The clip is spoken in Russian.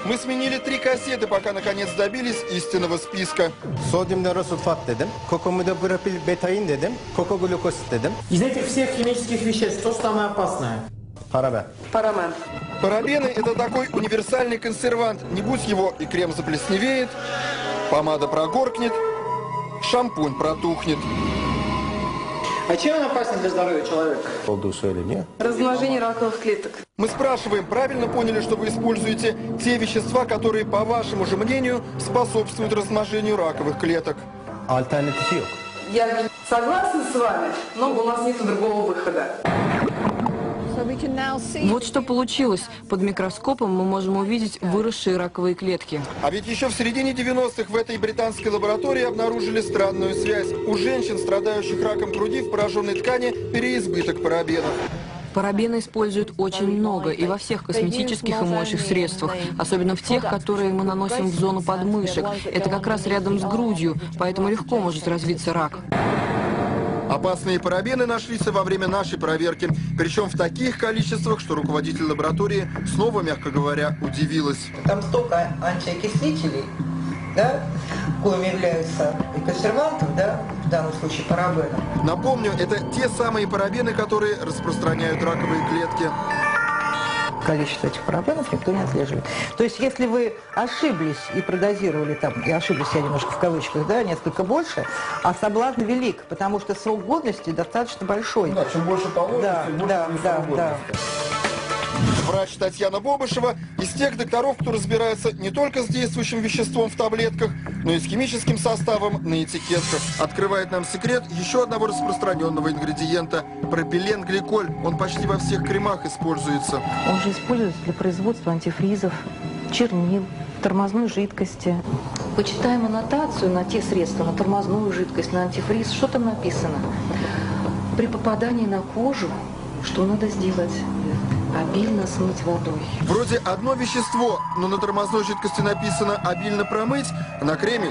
Мы сменили 3 кассеты, пока наконец добились истинного списка. Sodyumda sulfat dedim. Kokomidopropil betaин dedim. Kokoglюкозид dedim. Из этих всех химических веществ что самое опасное? Парабен. Парамен. Парабены – это такой универсальный консервант. Не будь его, и крем заплесневеет, помада прогоркнет, шампунь протухнет. А чем он опасен для здоровья человека? Olduğu söyleniyor. Размножение раковых клеток. Мы спрашиваем, правильно поняли, что вы используете те вещества, которые, по вашему же мнению, способствуют размножению раковых клеток? Alternatifi yok. Я согласна с вами, но у нас нет другого выхода. Вот что получилось. Под микроскопом мы можем увидеть выросшие раковые клетки. А ведь еще в середине 90-х в этой британской лаборатории обнаружили странную связь. У женщин, страдающих раком груди, в пораженной ткани переизбыток парабенов. Парабены используют очень много и во всех косметических и моющих средствах, особенно в тех, которые мы наносим в зону подмышек. Это как раз рядом с грудью, поэтому легко может развиться рак. Опасные парабены нашлись во время нашей проверки, причем в таких количествах, что руководитель лаборатории снова, мягко говоря, удивилась. Там столько антиокислителей, да, коими являются и консервантов, да, в данном случае парабенов. Напомню, это те самые парабены, которые распространяют раковые клетки. Количество этих парабенов никто не отслеживает. То есть, если вы ошиблись и продозировали там, и ошиблись я немножко в кавычках, да, несколько больше, а соблазн велик, потому что срок годности достаточно большой. Да, чем больше положено, да, тем больше да, да, срок да. годности. Врач Татьяна Бобышева из тех докторов, кто разбирается не только с действующим веществом в таблетках, но и с химическим составом на этикетках. Открывает нам секрет еще одного распространенного ингредиента – пропиленгликоль. Он почти во всех кремах используется. Он же используется для производства антифризов, чернил, тормозной жидкости. Почитаем аннотацию на те средства, на тормозную жидкость, на антифриз. Что там написано? При попадании на кожу что надо сделать? Обильно смыть водой. Вроде одно вещество, но на тормозной жидкости написано «обильно промыть», а на креме